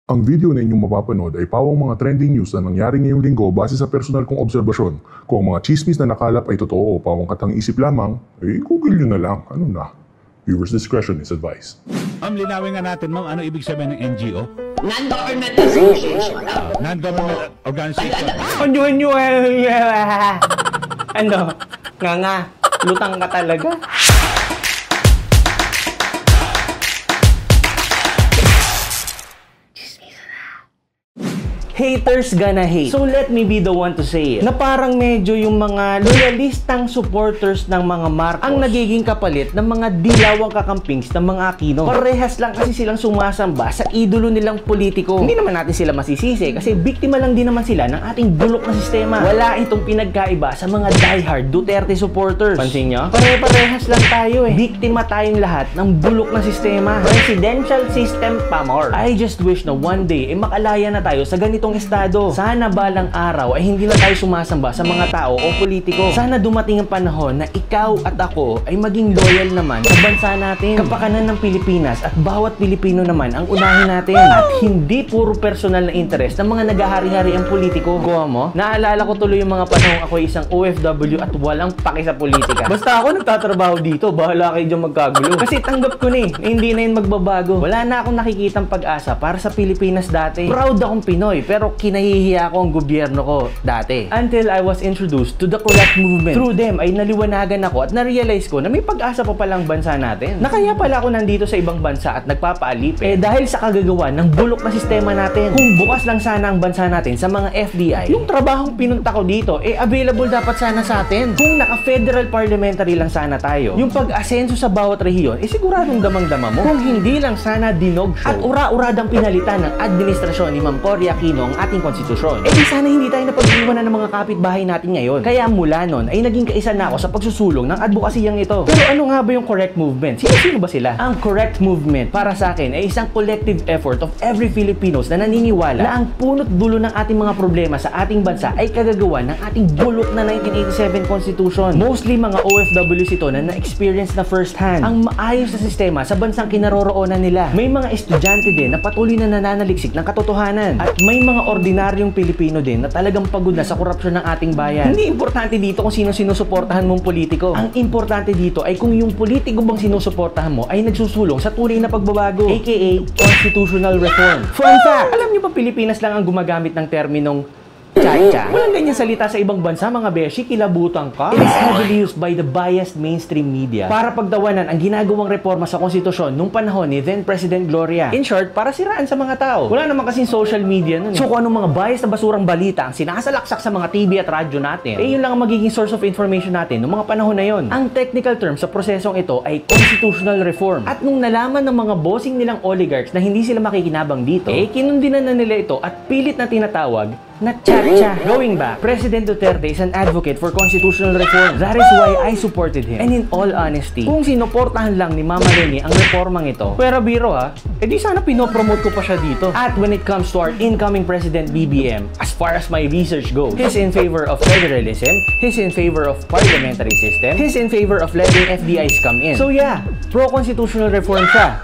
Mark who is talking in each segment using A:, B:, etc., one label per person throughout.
A: Ang video na inyong mapapanood ay pawang mga trending news na nangyari ngayong linggo base sa personal kong obserbasyon. Kung ang mga chismis na nakalap ay totoo o pawang katang isip lamang, Google nyo na lang. Ano na? Viewers' discretion is advised.
B: Linawin nga natin, ma'am, ano ibig sabihin ng NGO?
C: Non-government organization.
B: Non-government organization.
D: Ano? Nga, lutang ka talaga. Haters gonna hate. So let me be the one to say it. Na parang medyo yung mga loyalistang supporters ng mga Marcos ang nagiging kapalit ng mga dilawang kakampings ng mga Aquino. Parehas lang kasi silang sumasamba sa idolo nilang politiko. Hindi naman natin sila masisisi kasi biktima lang din naman sila ng ating bulok na sistema. Wala itong pinagkaiba sa mga diehard Duterte supporters. Pansin nyo? Pare-parehas lang tayo eh. Biktima tayong lahat ng bulok na sistema. Presidential system pa more. I just wish na one day makalaya na tayo sa ganitong estado. Sana balang araw ay hindi na tayo sumasamba sa mga tao o politiko. Sana dumating ang panahon na ikaw at ako ay maging loyal naman sa bansa natin. Kapakanan ng Pilipinas at bawat Pilipino naman ang unahin natin. At hindi puro personal na interest ng mga nagahari-hari ang politiko. Kuha mo? Naalala ko tuloy yung mga panahon ako isang OFW at walang paki sa politika. Basta ako nagtatrabaho dito, bahala kayo dyan magkagulo. Kasi tanggap ko na hindi na yun magbabago. Wala na akong nakikitang pag-asa para sa Pilipinas dati. Proud akong Pinoy, pero kinahihiya ako ang gobyerno ko dati. Until I was introduced to the correct movement. Through them ay naliwanagan ako at na-realize ko na may pag-asa pa palang bansa natin. Na kaya pala ako nandito sa ibang bansa at nagpapaalip dahil sa kagagawa ng bulok na sistema natin. Kung bukas lang sana ang bansa natin sa mga FDI, yung trabahong pinunta ko dito available dapat sana sa atin. Kung naka-federal parliamentary lang sana tayo, yung pag-asenso sa bawat rehiyon siguradong damang-dama mo. Kung hindi lang sana dinog show at ura-uradang pinalitan ng administrasyon ni Ma'am Cory Aquino ang ating konstitusyon, di sana hindi tayo napag-iwanan ng mga kapitbahay natin ngayon. Kaya mula nun ay naging kaisa na ako sa pagsusulong ng advokasiyang ito. Pero ano nga ba yung correct movement? Sino ba sila? Ang correct movement para sa akin ay isang collective effort of every Filipinos na naniniwala na ang punot dulo ng ating mga problema sa ating bansa ay kagagawa ng ating bulok na 1987 Constitution. Mostly mga OFWs ito na na-experience na first hand ang maayos na sistema sa bansang kinaroroonan nila. May mga estudyante din na patuloy na nananaliksik ng katotohanan. At may mga ordinaryong Pilipino din na talagang pagod na sa korupsyon ng ating bayan. Hindi importante dito kung sino sinusuportahan mong politiko. Ang importante dito ay kung yung politiko bang sinusuportahan mo ay nagsusulong sa tunay na pagbabago, aka constitutional reform. Fun fact! Alam niyo ba Pilipinas lang ang gumagamit ng terminong chacha? Walang ganyan salita sa ibang bansa, mga beshi, kilabutan ka. It is heavily used by the biased mainstream media para pagdawanan ang ginagawang reforma sa konstitusyon nung panahon ni then President Gloria. In short, para siraan sa mga tao. Wala naman kasing social media nun. So kung anong mga biased na basurang balita ang sinasalaksak sa mga TV at radyo natin, yun lang ang magiging source of information natin nung mga panahon na yon. Ang technical term sa prosesong ito ay constitutional reform. At nung nalaman ng mga bossing nilang oligarchs na hindi sila makikinabang dito, kinundinan na nila ito at pilit na tinatawag na chacha. Going back, President Duterte is an advocate for constitutional reform. That is why I supported him. And in all honesty, kung sinuportahan lang ni Mama Leni ang reformang ito, pero biro di sana pinopromote ko pa siya dito. At when it comes to our incoming President BBM, as far as my research goes, he's in favor of federalism, he's in favor of parliamentary system, he's in favor of letting FDIs come in. So yeah, pro-constitutional reform siya.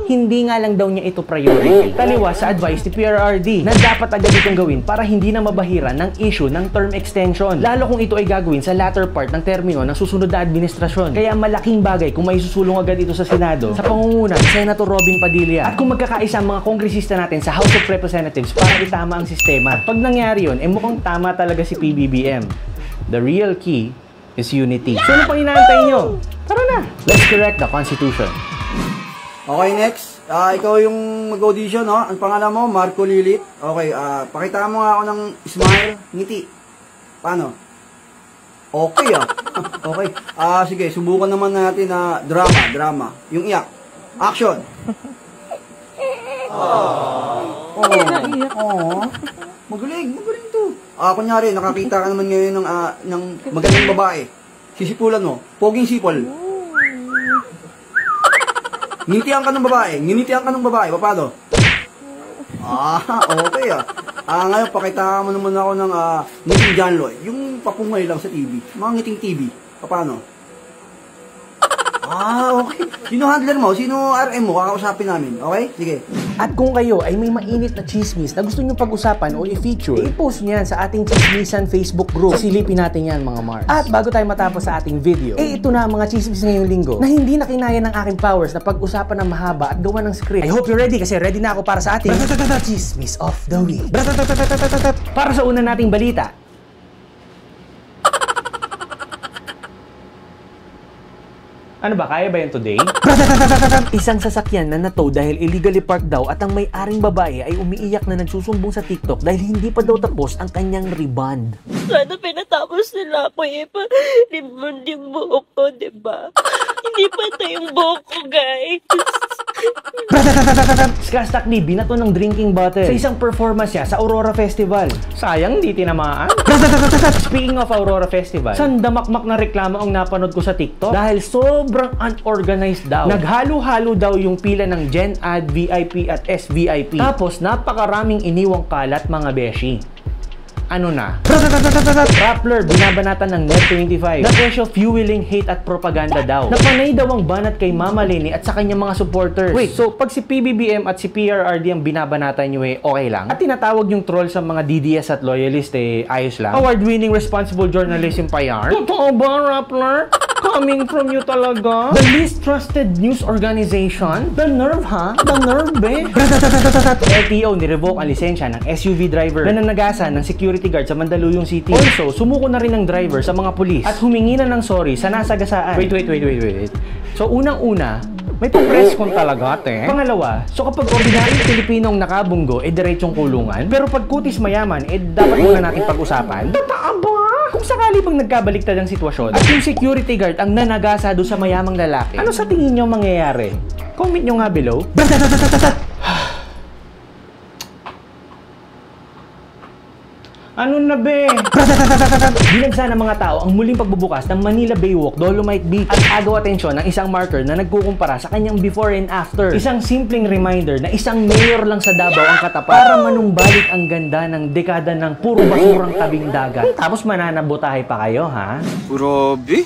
D: Hindi nga lang daw niya ito priority. Taliwas sa advice ni PRRD na dapat agad itong gawin para hindi na mabahiran ng issue ng term extension. Lalo kung ito ay gagawin sa latter part ng termino ng susunod na administrasyon. Kaya malaking bagay kung may susulong agad ito sa Senado sa pangunguna ni Senator Robin Padilla. At kung magkakaisa ang mga kongresista natin sa House of Representatives para itama ang sistema. At pag nangyari yun, mukhang tama talaga si PBBM. The real key is unity. So ano pang inaantay nyo? Tara na! Let's correct the Constitution.
E: Okay, next. Ikaw yung mag-audition, no? Ang pangalan mo, Marco Lilit. Okay, pakita mo nga ako ng smile, ngiti. Paano? Okay, Okay. Sige, subukan naman natin na drama. Yung iyak. Action! Magaling to. Kunyari, nakakita ka naman ngayon ng magaling babae. Sisipulan mo. Poging sipol. Nginitian ka ng babae. Paano? Okay ngayon, pakita mo naman ako ng ngiting John Lloyd. Yung papungay lang sa TV. Mga ngiting TV. Paano? Okay. Sino handler mo? Sino RM mo? Kakausapin namin. Okay? Sige.
D: At kung kayo ay may mainit na chismis na gusto nyo pag-usapan o i-feature, i-post nyo yan sa ating Chismisan Facebook group. Silipin natin yan mga Mars. At bago tayo matapos sa ating video, ito na ang mga chismis ngayong linggo na hindi na kinaya ng aking powers na pag-usapan ng mahaba at gawa ng script. I hope you're ready kasi ready na ako para sa ating Chismis of the Week. Para sa una nating balita, ano ba? Kaya ba yan today? Isang sasakyan na nato dahil illegally parked daw at ang may-aring babae ay umiiyak na nagsusumbong sa TikTok dahil hindi pa daw tapos ang kanyang rebond.
F: Sana pinatapos nila ako rebond yung buhok ko, diba? Hindi pa ito yung buhok ko, guys.
D: Skastakli, binato ng drinking bottle sa isang performance niya sa Aurora Festival. Sayang, di tinamaan. Speaking of Aurora Festival, sandamakmak na reklamo ang napanood ko sa TikTok dahil sobrang unorganized daw. Naghalo-halo daw yung pila ng Gen Ad, VIP at SVIP. Tapos napakaraming iniwang kalat mga beshi. Ano na? Rappler, binabanatan ng Net25 na presyo fueling hate at propaganda daw. Napanay daw ang banat kay Mama Lenny at sa kanyang mga supporters. Wait, so pag si PBBM at si PRRD ang binabanatan nyo okay lang? At tinatawag yung troll sa mga DDS at loyalist ayos lang? Award-winning responsible journalism pa yan? Totoo ba, Rappler? Coming from you talaga? The least trusted news organization? The nerve, ha? The nerve, be? LTO, nirevoke ang lisensya ng SUV driver na nanagasan ng security guard sa Mandaluyong City. Also, sumuko na rin ng driver sa mga pulis at humingi na ng sorry sa nasagasaan. Wait. So, unang-una, may pang-press con talaga, te. Pangalawa, so kapag ordinaryong Pilipinong nakabunggo, diretsong kulungan. Pero pag kutis mayaman, dapat muna natin pag-usapan. Totoo ba? Kung sakali bang nagkabaliktad ang sitwasyon at yung security guard ang nanagasa doon sa mayamang lalaki, ano sa tingin nyo mangyayari? Comment nyo nga below. Ano na be? Binagsa ng mga tao ang muling pagbubukas ng Manila Baywalk, Dolomite Beach at agaw atensyon ng isang marker na nagkukumpara sa kanyang before and after. Isang simpleng reminder na isang mayor lang sa Davao ang katapat para manumbalik ang ganda ng dekada ng puro basurang tabing dagat. Tapos mananabotahay pa kayo, ha?
G: Grabe.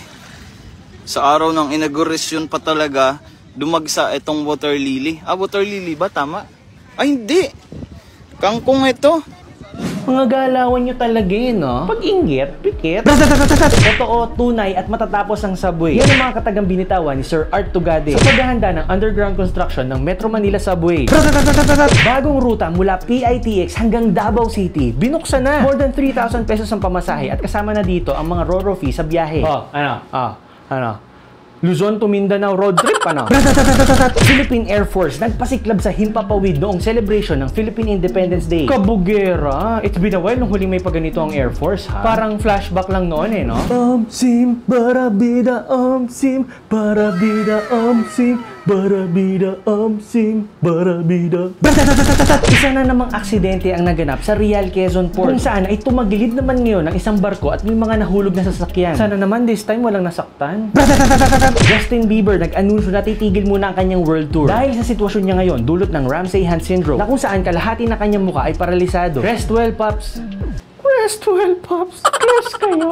G: Sa araw ng inauguration pa talaga, dumagsa itong water lily. Water lily ba? Tama? Ay, hindi. Kangkong ito.
D: Mga galawan nyo talaga no? Pag-inggit, pikit. Totoo, tunay at matatapos ang subway. Yan ang mga katagang binitawan ni Sir Art Tugade sa paghahanda ng underground construction ng Metro Manila Subway. Bagong ruta mula PITX hanggang Davao City. Binuksan na. More than 3,000 pesos ang pamasahe at kasama na dito ang mga Roro fee sa biyahe. Ano? Luzon to Mindanao road trip, ano? Philippine Air Force nagpasiklab sa Himpapawid noong celebration ng Philippine Independence Day. Kabugera! It's been a while nung huling may paganito ang Air Force, ha? Parang flashback lang noon, no? Sim, barabida, sim, barabida, sim, barabida, sim, barabida. Isa na namang aksidente ang naganap sa Real Quezon Port kung saan ay tumagilid naman ngayon ng isang barko at may mga nahulog na sasakyan. Sana naman this time walang nasaktan. Justin Bieber nag-anunsyo na titigil muna ang kanyang world tour dahil sa sitwasyon niya ngayon dulot ng Ramsay-Hunt syndrome na kung saan kalahati na kanyang mukha ay paralisado. Rest well, Pops. Rest well, Pops. Close kayo.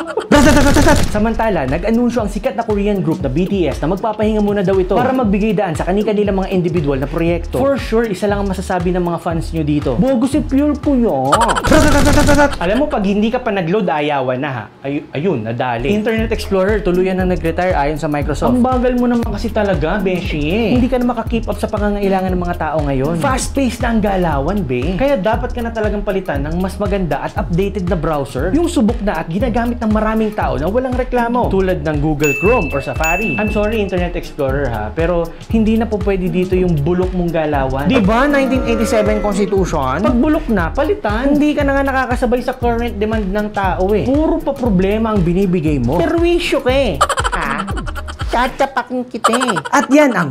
D: Samantala, nag-anunsyo ang sikat na Korean group na BTS na magpapahinga muna daw ito para magbigay daan sa kanilang mga individual na proyekto. For sure, isa lang ang masasabi ng mga fans nyo dito. Bogo si Pure po yun. Alam mo, pag hindi ka pa nag-load, ayawan na, ha? Ayun, nadali. Internet Explorer, tuluyan na nag-retire ayon sa Microsoft. Ang bagal mo naman kasi talaga, Beshi. Hindi ka na makakeep up sa pangangailangan ng mga tao ngayon. Fast-paced na ang galawan, be. Kaya dapat ka na talagang palitan ng mas maganda at updated na browser, yung subok na at ginagamit ng maraming tao na walang reklamo, tulad ng Google Chrome or Safari. I'm sorry, Internet Explorer, ha, pero hindi na po pwede dito yung bulok mong galawan. Diba, 1987 Constitution? Pag bulok na, palitan. Hindi ka na nga nakakasabay sa current demand ng tao, eh. Puro pa problema ang binibigay mo. Perwisyo ka, eh. Ha? Tatapakin kita, eh. At yan ang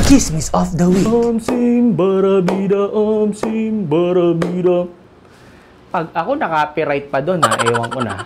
D: Chismis of the Week. Sim, barabida, sim, barabida. Pag ako naka-copyright pa doon, ha, ewan ko na.